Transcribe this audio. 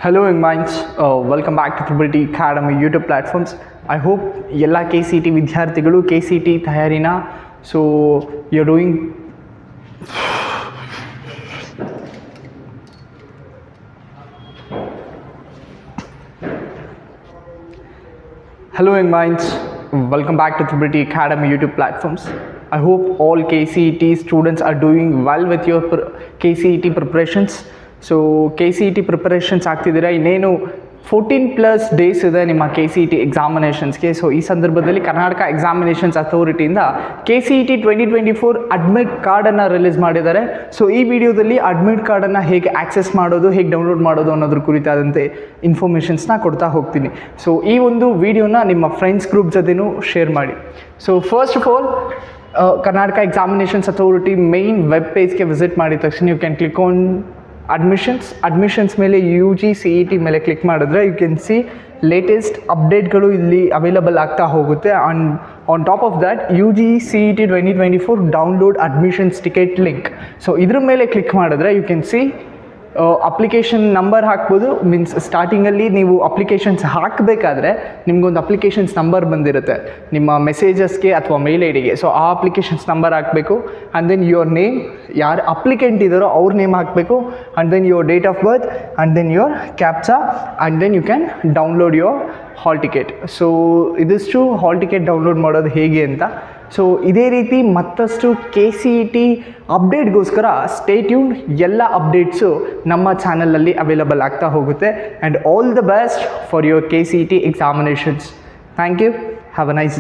Hello, young minds. Welcome back to Triple T Academy YouTube platforms. I hope ಎಲ್ಲ KCET ವಿದ್ಯಾರ್ಥಿಗಳು KCET ತಯಾರಿನ so you're doing Hello, young minds. Welcome back to Triple T Academy YouTube platforms. I hope all KCET students are doing well with your KCET preparations. So KCET preparations ಆಗ್ತಿದ್ದೀರಾ. ಇನ್ನೇನು 14+ days ಇದೆ ನಿಮ್ಮ KCET ಎಕ್ಸಾಮಿನೇಷನ್ಸ್ಗೆ. So ಈ ಸಂದರ್ಭದಲ್ಲಿ Karnataka examinations ಅಥಾರಿಟಿಯಿಂದ KCET 2024 admit ಕಾರ್ಡನ್ನು release ಮಾಡಿದ್ದಾರೆ. So ಈ ವಿಡಿಯೋದಲ್ಲಿ ಅಡ್ಮಿಟ್ ಕಾರ್ಡನ್ನು ಹೇಗೆ ಆಕ್ಸೆಸ್ ಮಾಡೋದು, ಹೇಗೆ ಡೌನ್ಲೋಡ್ ಮಾಡೋದು ಅನ್ನೋದ್ರ ಕುರಿತಾದಂತೆ ಇನ್ಫಾರ್ಮೇಷನ್ಸ್ನ ಕೊಡ್ತಾ ಹೋಗ್ತೀನಿ. ಸೊ ಈ ಒಂದು ವಿಡಿಯೋನ ನಿಮ್ಮ ಫ್ರೆಂಡ್ಸ್ ಗ್ರೂಪ್ ಜೊತೆನೂ ಶೇರ್ ಮಾಡಿ. So first of all Karnataka examinations authority main web ಪೇಜ್ಗೆ ವಿಸಿಟ್ ಮಾಡಿದ ತಕ್ಷಣ you can click on admissions ಮೇಲೆ UG CET ಮೇಲೆ ಕ್ಲಿಕ್ ಮಾಡಿದ್ರೆ ಯು ಕ್ಯಾನ್ ಸಿ ಲೇಟೆಸ್ಟ್ ಅಪ್ಡೇಟ್ಗಳು ಇಲ್ಲಿ ಅವೈಲಬಲ್ ಆಗ್ತಾ ಹೋಗುತ್ತೆ. And on top of that UG CET 2024 download admissions ticket link. So ಇದ್ರ ಮೇಲೆ ಕ್ಲಿಕ್ ಮಾಡಿದ್ರೆ you can see application number ಹಾಕ್ಬೋದು. ಮೀನ್ಸ್ ಸ್ಟಾರ್ಟಿಂಗಲ್ಲಿ ನೀವು ಅಪ್ಲಿಕೇಶನ್ಸ್ ಹಾಕಬೇಕಾದ್ರೆ ನಿಮಗೊಂದು ಅಪ್ಲಿಕೇಶನ್ಸ್ ನಂಬರ್ ಬಂದಿರುತ್ತೆ ನಿಮ್ಮ ಮೆಸೇಜಸ್ಗೆ ಅಥವಾ ಮೇಲ್ ಐಡಿಗೆ. ಸೊ ಆ ಅಪ್ಲಿಕೇಶನ್ಸ್ ನಂಬರ್ ಹಾಕಬೇಕು. ಆ್ಯಂಡ್ ದೆನ್ ಯುವರ್ ನೇಮ್, ಯಾರು ಅಪ್ಲಿಕೆಂಟ್ ಇದ್ದಾರೋ ಅವ್ರ ನೇಮ್ ಹಾಕಬೇಕು. And then your date of birth and then your captcha and then you can download your hall ticket. So ಇದಿಷ್ಟು ಹಾಲ್ ಟಿಕೆಟ್ ಡೌನ್ಲೋಡ್ ಮಾಡೋದು ಹೇಗೆ ಅಂತ. ಸೊ ಇದೇ ರೀತಿ ಮತ್ತಷ್ಟು KCET ಅಪ್ಡೇಟ್ಗೋಸ್ಕರ ಸ್ಟೇ ಟ್ಯೂನ್ಡ್. ಎಲ್ಲ ಅಪ್ಡೇಟ್ಸು ನಮ್ಮ ಚಾನಲಲ್ಲಿ ಅವೈಲಬಲ್ ಆಗ್ತಾ ಹೋಗುತ್ತೆ. And all the best for your KCET examinations. Thank you. Have a nice